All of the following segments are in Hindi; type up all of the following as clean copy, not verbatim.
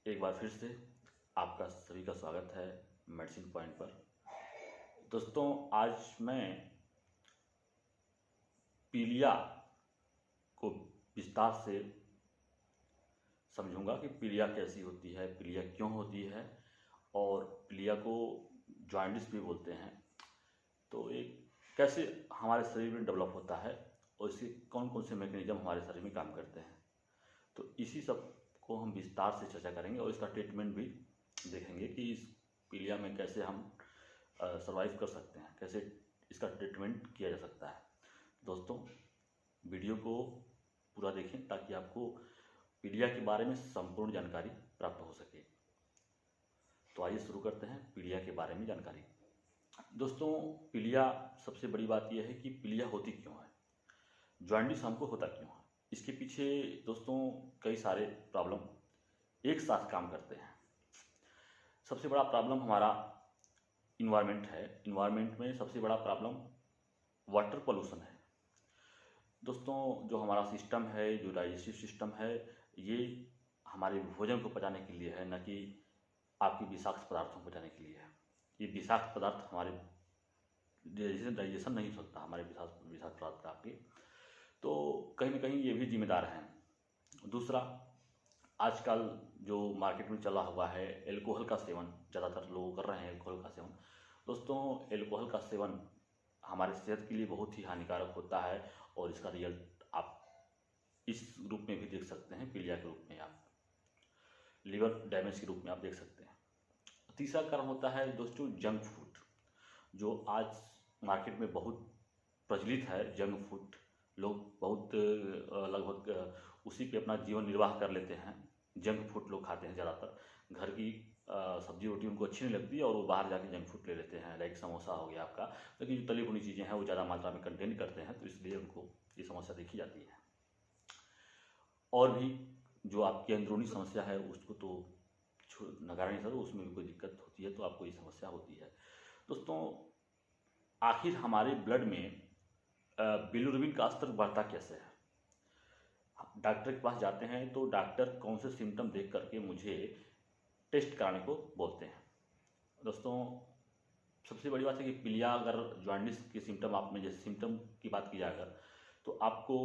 एक बार फिर से आपका सभी का स्वागत है मेडिसिन पॉइंट पर। दोस्तों, आज मैं पीलिया को विस्तार से समझूंगा कि पीलिया कैसी होती है, पीलिया क्यों होती है और पीलिया को जॉन्डिस भी बोलते हैं। तो एक कैसे हमारे शरीर में डेवलप होता है और इसके कौन कौन से मैकेनिज्म हमारे शरीर में काम करते हैं, तो इसी सब को हम विस्तार से चर्चा करेंगे और इसका ट्रीटमेंट भी देखेंगे कि इस पीलिया में कैसे हम सर्वाइव कर सकते हैं, कैसे इसका ट्रीटमेंट किया जा सकता है। दोस्तों, वीडियो को पूरा देखें ताकि आपको पीलिया के बारे में संपूर्ण जानकारी प्राप्त हो सके। तो आइए शुरू करते हैं पीलिया के बारे में जानकारी। दोस्तों, पीलिया सबसे बड़ी बात यह है कि पीलिया होती क्यों है, जॉन्डिस हमको होता क्यों है। इसके पीछे दोस्तों कई सारे प्रॉब्लम एक साथ काम करते हैं। सबसे बड़ा प्रॉब्लम हमारा इन्वायरमेंट है। इन्वायरमेंट में सबसे बड़ा प्रॉब्लम वाटर पोल्यूशन है। दोस्तों, जो हमारा सिस्टम है, जो डाइजेस्टिव सिस्टम है, ये हमारे भोजन को पचाने के लिए है, न कि आपकी विषाक्त पदार्थों को पचाने के लिए है। ये विषाक्त पदार्थ हमारे डाइजेशन नहीं हो सकता हमारे विषाक्त पदार्थ का आपके, तो कहीं ना कहीं ये भी जिम्मेदार हैं। दूसरा, आजकल जो मार्केट में चला हुआ है एल्कोहल का सेवन, ज़्यादातर लोग कर रहे हैं एल्कोहल का सेवन। दोस्तों, एल्कोहल का सेवन हमारे सेहत के लिए बहुत ही हानिकारक होता है और इसका रिजल्ट आप इस रूप में भी देख सकते हैं, पीलिया के रूप में, आप लीवर डैमेज के रूप में आप देख सकते हैं। तीसरा कारण होता है दोस्तों जंक फूड, जो आज मार्केट में बहुत प्रचलित है। जंक फूड लोग बहुत लगभग उसी पे अपना जीवन निर्वाह कर लेते हैं। जंक फूड लोग खाते हैं ज़्यादातर। घर की सब्जी रोटी उनको अच्छी नहीं लगती और वो बाहर जाके जंक फूड ले लेते हैं, लाइक समोसा हो गया आपका। लेकिन जो तली भुनी चीज़ें हैं वो ज़्यादा मात्रा में कंटेन करते हैं, तो इसलिए उनको ये समस्या देखी जाती है। और भी जो आपकी अंदरूनी समस्या है उसको तो नकारा नहीं सकते, उसमें भी कोई दिक्कत होती है तो आपको ये समस्या होती है। दोस्तों, आखिर हमारे ब्लड में बिलिरुबिन का स्तर बढ़ता कैसे है। डॉक्टर के पास जाते हैं तो डॉक्टर कौन से सिम्टम देख करके मुझे टेस्ट कराने को बोलते हैं। दोस्तों, सबसे बड़ी बात है कि पीलिया अगर जॉन्डिस के सिम्टम आप में, जैसे सिम्टम की बात की जाए अगर, तो आपको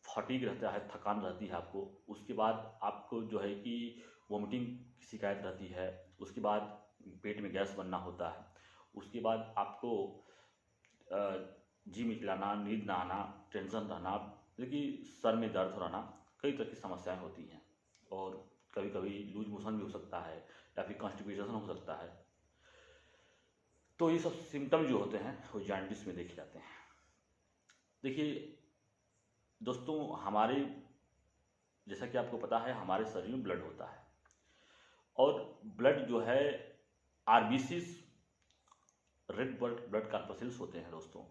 फटीग रहता है, थकान रहती है आपको। उसके बाद आपको जो है कि वोमिटिंग की शिकायत रहती है। उसके बाद पेट में गैस बनना होता है। उसके बाद आपको जी मिचलाना, नींद ना आना, टेंशन रहना, देखिए सर में दर्द रहना, कई तरह की समस्याएं होती हैं। और कभी कभी लूज मोशन भी हो सकता है या फिर कॉन्स्टिपेशन हो सकता है। तो ये सब सिम्टम जो होते हैं वो जॉन्डिस में देखे जाते हैं। देखिए दोस्तों, हमारे, जैसा कि आपको पता है, हमारे शरीर में ब्लड होता है और ब्लड जो है आरबीसीज, रेड ब्लड कार्पसेल्स होते हैं दोस्तों।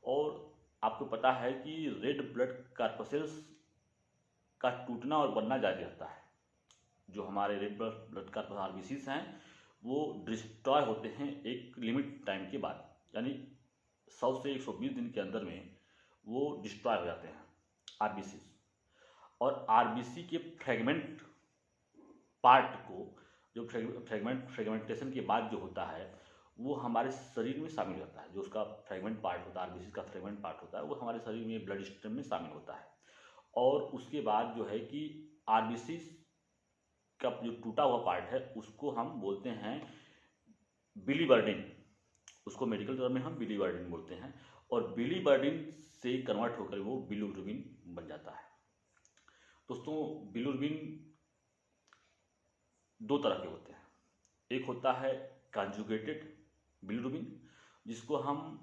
और आपको पता है कि रेड ब्लड कार्पसेल्स का टूटना और बनना जारी रहता है। जो हमारे रेड ब्लड कार्पस आरबीसीज हैं वो डिस्ट्रॉय होते हैं एक लिमिट टाइम के बाद, यानी 100 से 120 दिन के अंदर में वो डिस्ट्रॉय हो जाते हैं आरबीसी। और आरबीसी के फ्रेगमेंट पार्ट को, जो फ्रेगमेंटेशन के बाद जो होता है वो हमारे शरीर में शामिल होता है। जो उसका फ्रेगमेंट पार्ट होता है, आरबीसी का फ्रेगमेंट पार्ट होता है, वो हमारे शरीर में ब्लड स्ट्रीम में शामिल होता है। और उसके बाद जो है कि आरबीसी का जो टूटा हुआ पार्ट है उसको हम बोलते हैं बिलीवर्डिन। उसको मेडिकल टर्म में हम बिलीवर्डिन बोलते हैं और बिलीवर्डिन से कन्वर्ट होकर वो बिलिरुबिन बन जाता है। दोस्तों, बिलिरुबिन दो तरह के होते हैं। एक होता है कॉन्जुगेटेड बिलिरुबिन, जिसको हम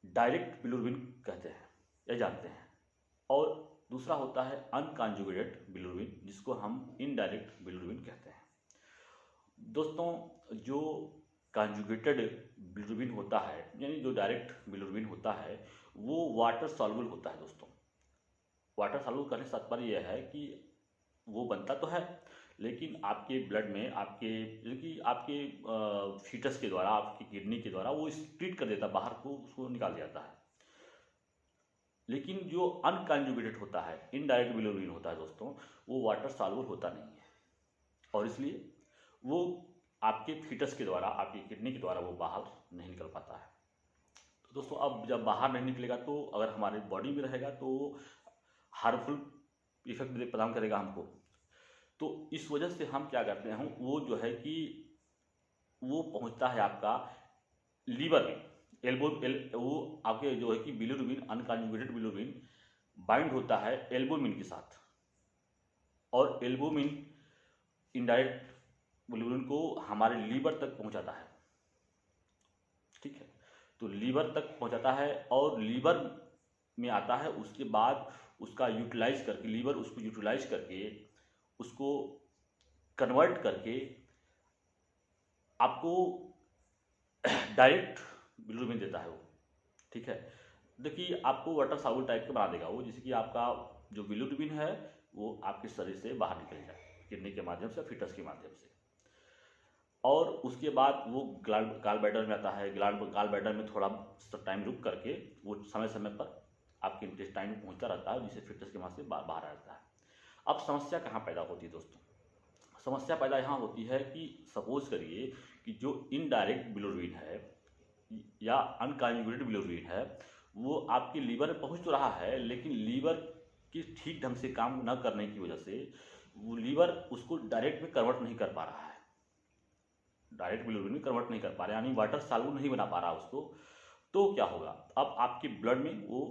डायरेक्ट बिलिरुबिन कहते हैं या जानते हैं, और दूसरा होता है अनकॉन्जुगेटेड बिलिरुबिन, जिसको हम इनडायरेक्ट बिलिरुबिन कहते हैं। दोस्तों, जो कॉन्जुगेटेड बिलिरुबिन होता है, यानी जो डायरेक्ट बिलिरुबिन होता है, वो वाटर सॉल्युबल होता है। दोस्तों, वाटर सॉल्युबल करने से तात्पर्य यह है कि वो बनता तो है लेकिन आपके ब्लड में, आपके कि आपके फीटस के द्वारा, आपकी किडनी के द्वारा वो स्प्लिट कर देता है बाहर को, उसको निकाल जाता है। लेकिन जो अनकॉन्जुगेटेड होता है, इनडायरेक्ट बिलिरुबिन होता है दोस्तों, वो वाटर सॉल्युबल होता नहीं है। और इसलिए वो आपके फीटस के द्वारा, आपकी किडनी के द्वारा वो बाहर नहीं निकल पाता है। तो दोस्तों अब जब बाहर नहीं निकलेगा तो अगर हमारे बॉडी में रहेगा तो हार्मफुल इफेक्ट प्रदान करेगा हमको। तो इस वजह से हम क्या करते हैं, वो जो है कि वो पहुंचता है आपका लीवर में। वो आपके जो है कि बिलिरुबिन, अनकॉन्जुगेटेड बिलिरुबिन बाइंड होता है एल्बुमिन के साथ, और एल्बुमिन इनडायरेक्ट बिलिरुबिन को हमारे लीवर तक पहुंचाता है। ठीक है, तो लीवर तक पहुंचाता है और लीवर में आता है। उसके बाद उसका यूटिलाइज करके, लीवर उसको यूटिलाइज करके, उसको कन्वर्ट करके आपको डायरेक्ट बिलिरुबिन देता है वो। ठीक है, देखिए आपको वाटर सॉल्युबल टाइप का बना देगा वो, जिससे कि आपका जो बिलिरुबिन है वो आपके शरीर से बाहर निकल जाए किडनी के माध्यम से, फीटस के माध्यम से। और उसके बाद वो गाल ब्लैडर में आता है। गाल ब्लैडर में थोड़ा टाइम रुक करके वो समय समय पर आपके इंटेस्टाइन में पहुंचता रहता है, जिससे फीटस के माध्यम से बाहर आता है। अब समस्या कहाँ पैदा होती है दोस्तों? समस्या पैदा यहाँ होती है कि सपोज करिए कि जो इनडायरेक्ट बिलिरुबिन है या अनकॉन्जुगेटेड बिलिरुबिन है वो आपके लीवर में पहुंच तो रहा है, लेकिन लीवर की ठीक ढंग से काम न करने की वजह से वो लीवर उसको डायरेक्ट में कन्वर्ट नहीं कर पा रहा है, डायरेक्ट बिलिरुबिन में कन्वर्ट नहीं कर पा रहा है, यानी वाटर सॉल्युबल नहीं बना पा रहा उसको। तो क्या होगा, अब आपके ब्लड में वो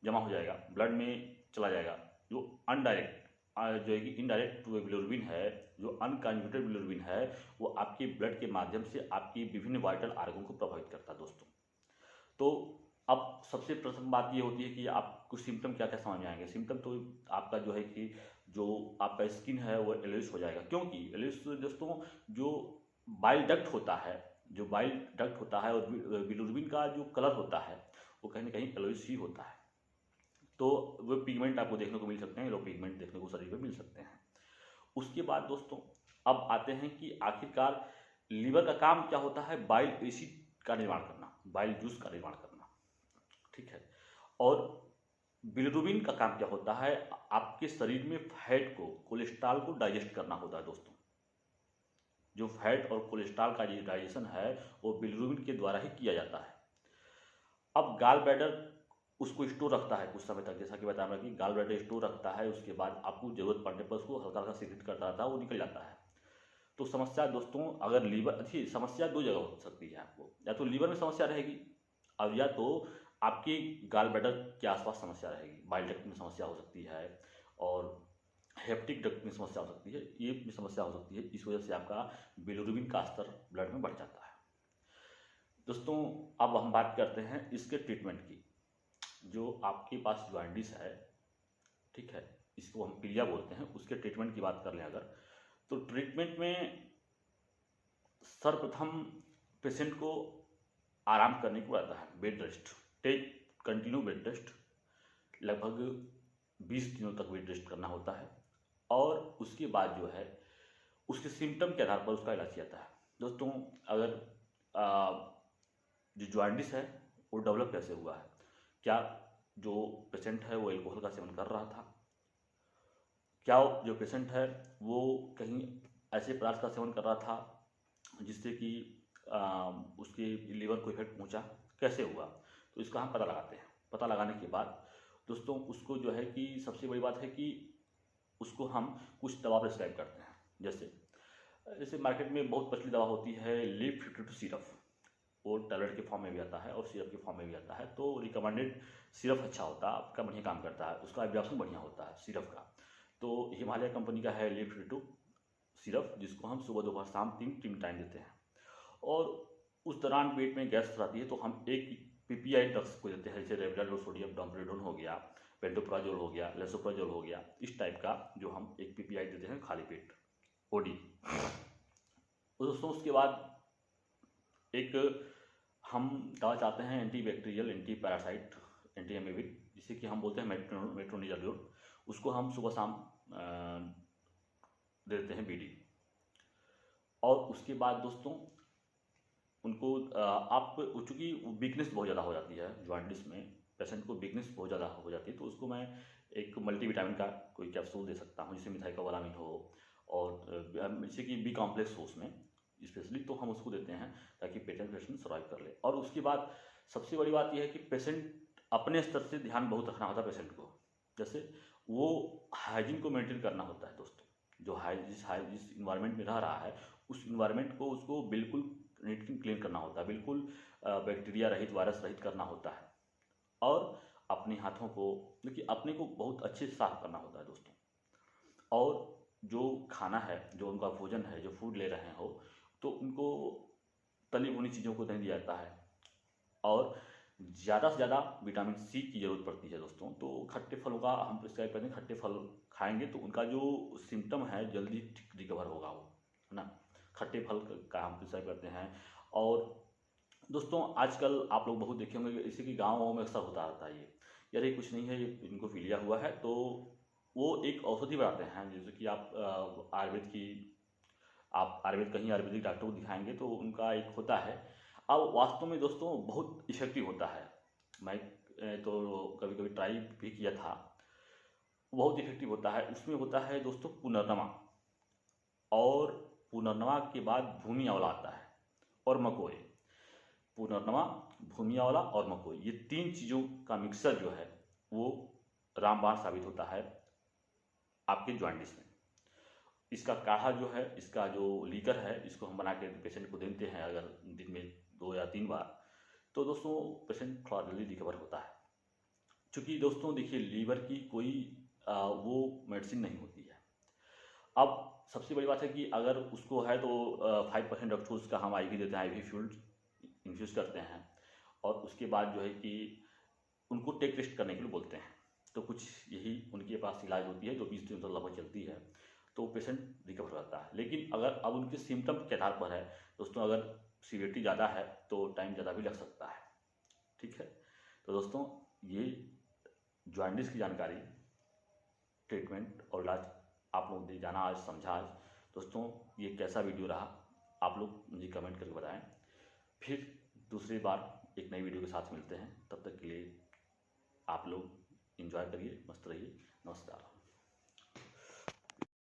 जमा हो जाएगा, ब्लड में चला जाएगा। जो अनडायरेक्ट जो है कि इनडायरेक्ट बिलिरुबिन है, जो अनकॉन्जुगेटेड बिलिरुबिन है, वो आपके ब्लड के माध्यम से आपकी विभिन्न वाइटल आर्गन को प्रभावित करता है दोस्तों। तो अब सबसे प्रथम बात ये होती है कि आपको सिम्टम क्या क्या समझ में आएंगे। सिम्टम तो आपका जो है कि जो आपका स्किन है वो एलोइस हो जाएगा, क्योंकि एलोइस दोस्तों जो बाइल डक्ट होता है, जो बाइल डक्ट होता है और बिलिरुबिन का जो कलर होता है वो कहीं ना कहीं एलोइस ही होता है। तो वो पिगमेंट आपको देखने को मिल सकते हैं, येलो पिगमेंट देखने को शरीर में मिल सकते हैं। उसके बाद दोस्तों अब आते हैं कि आखिरकार लीवर का काम क्या होता है, बाइल एसिड का निर्माण करना, बाइल जूस का निर्माण करना। ठीक है, और बिलिरुबिन का काम क्या होता है, आपके शरीर में फैट को, कोलेस्ट्रॉल को डाइजेस्ट करना होता है दोस्तों। जो फैट और कोलेस्ट्रॉल का जो डाइजेशन है वो बिलिरुबिन के द्वारा ही किया जाता है। अब गाल ब्लैडर उसको स्टोर रखता है कुछ समय तक, जैसा कि बताया कि गाल ब्लैडर स्टोर रखता है, उसके बाद आपको जरूरत पड़ने पर उसको हल्का हल्का सीक्रेट करता रहता है, वो निकल जाता है। तो समस्या दोस्तों अगर लीवर, अच्छी समस्या दो जगह हो सकती है आपको, या तो लीवर में समस्या रहेगी और या तो आपके गाल ब्लैडर के आसपास समस्या रहेगी, बाइल डक्ट में समस्या हो सकती है और हेप्टिक डक्ट में समस्या हो सकती है, ये भी समस्या हो सकती है। इस वजह से आपका बिलिरुबिन का स्तर ब्लड में बढ़ जाता है दोस्तों। अब हम बात करते हैं इसके ट्रीटमेंट की। जो आपके पास जॉन्डिस है, ठीक है, इसको हम पीलिया बोलते हैं, उसके ट्रीटमेंट की बात कर लें अगर, तो ट्रीटमेंट में सर्वप्रथम पेशेंट को आराम करने को रहता है, bed rest, take continue bed rest, लगभग 20 दिनों तक बेड रेस्ट करना होता है। और उसके बाद जो है उसके सिम्टम के आधार पर उसका इलाज किया जाता है दोस्तों। अगर जो जॉन्डिस है वो डेवलप कैसे हुआ है, क्या जो पेशेंट है वो एल्कोहल का सेवन कर रहा था, क्या जो पेशेंट है वो कहीं ऐसे पदार्थ का सेवन कर रहा था जिससे कि उसके लीवर को इफेक्ट पहुंचा, कैसे हुआ, तो इसका हम पता लगाते हैं। पता लगाने के बाद दोस्तों उसको जो है कि सबसे बड़ी बात है कि उसको हम कुछ दवा प्रिस्क्राइब करते हैं। जैसे मार्केट में बहुत प्रचलित दवा होती है लीफ सिरप, वो टैबलेट के फॉर्म में भी आता है और सिरप के फॉर्म में भी आता है। तो रिकमेंडेड सिरप अच्छा होता है, आपका बढ़िया काम करता है, उसका एब्जॉर्प्शन बढ़िया होता है सिरप का। तो हिमालय कंपनी का है लीफ सिरप, जिसको हम सुबह दोपहर शाम तीन टाइम देते हैं। और उस दौरान पेट में गैस रहती है तो हम एक पीपीआई ड्रग्स को देते हैं, जैसे रेविडाल सोडियम डोम्पेरेडोन हो गया, पेंटोप्राजोल हो गया, लेसोप्राजोल हो गया, इस टाइप का जो हम एक पीपीआई देते हैं खाली पेट ओडी। दोस्तों उसके बाद एक हम दवा चाहते हैं anti bacterial, anti parasite, anti amoebic, जिसे कि हम बोलते हैं मेट्रोनिडाजोल। उसको हम सुबह शाम देते हैं बीडी। और उसके बाद दोस्तों उनको आप, चूँकि वीकनेस बहुत ज़्यादा हो जाती है जॉन्डिस में, पेशेंट को वीकनेस बहुत ज़्यादा हो जाती है, तो उसको मैं एक मल्टीविटामिन का कोई कैप्सूल दे सकता हूँ, जिसमें मिथाइलोकोबालामिन हो और जैसे कि बी कॉम्प्लेक्स हो उसमें स्पेशली, तो हम उसको देते हैं ताकि पेशेंट सर्वाइव कर ले। और उसके बाद सबसे बड़ी बात यह है कि पेशेंट अपने स्तर से ध्यान बहुत रखना होता है पेशेंट को। जैसे वो हाइजीन को मेंटेन करना होता है दोस्तों, जो जिस इन्वायरमेंट में रह रहा है उस इन्वायरमेंट को उसको बिल्कुल नीट एंड क्लीन करना होता है, बिल्कुल बैक्टीरिया रहित, वायरस रहित करना होता है। और अपने हाथों को, देखिए अपने को बहुत अच्छे से साफ करना होता है दोस्तों। और जो खाना है, जो उनका भोजन है, जो फूड ले रहे हो, तो उनको तली भुनी चीज़ों को नहीं दिया जाता है। और ज़्यादा से ज़्यादा विटामिन सी की ज़रूरत पड़ती है दोस्तों। तो खट्टे फलों का हम प्रिस्क्राइब करते हैं, खट्टे फल खाएंगे तो उनका जो सिम्टम है जल्दी ठीक रिकवर होगा वो, है ना। खट्टे फल का हम प्रिस्क्राइब करते हैं। और दोस्तों आजकल आप लोग बहुत देखे होंगे, इसी कि गाँव में अक्सर होता रहता है ये, यार ये कुछ नहीं है, ये इनको पीलिया हुआ है, तो वो एक औषधि बनाते हैं। जैसे कि आप आयुर्वेद कहीं आयुर्वेदिक डॉक्टर को दिखाएंगे तो उनका एक होता है। अब वास्तव में दोस्तों बहुत इफेक्टिव होता है। मैं तो कभी कभी ट्राई भी किया था, बहुत इफेक्टिव होता है। उसमें होता है दोस्तों पुनर्नमा, और पुनर्नमा के बाद भूमि आंवला आता है, और मकोई। पुनर्नमा, भूमि आंवला और मकोई, ये तीन चीज़ों का मिक्सर जो है वो रामबाण साबित होता है आपके जॉइंटिस में। इसका काढ़ा जो है, इसका जो लीकर है, इसको हम बना के पेशेंट को देते हैं अगर दिन में 2 या 3 बार, तो दोस्तों पेशेंट थोड़ा जल्दी रिकवर होता है। क्योंकि दोस्तों देखिए लीवर की कोई वो मेडिसिन नहीं होती है। अब सबसे बड़ी बात है कि अगर उसको है तो 5% ऑफ उसका हम IV देते हैं, IV फ्लूइड इन्फ्यूज़ करते हैं। और उसके बाद जो है कि उनको टेक रेस्ट करने के लिए बोलते हैं। तो कुछ यही उनके पास इलाज होती है जो 20 दिन तक लगभग चलती है, तो पेशेंट रिकवर रहता है। लेकिन अगर अब उनके सिम्टम के आधार पर है दोस्तों, अगर सीवियरिटी ज़्यादा है तो टाइम ज़्यादा भी लग सकता है। ठीक है, तो दोस्तों ये जॉइंटिस की जानकारी, ट्रीटमेंट और इलाज आप लोगों ने जाना, आज समझा। आज दोस्तों ये कैसा वीडियो रहा आप लोग मुझे कमेंट करके बताएं। फिर दूसरी बार एक नई वीडियो के साथ मिलते हैं, तब तक के लिए आप लोग एंजॉय करिए, मस्त रहिए। नमस्कार।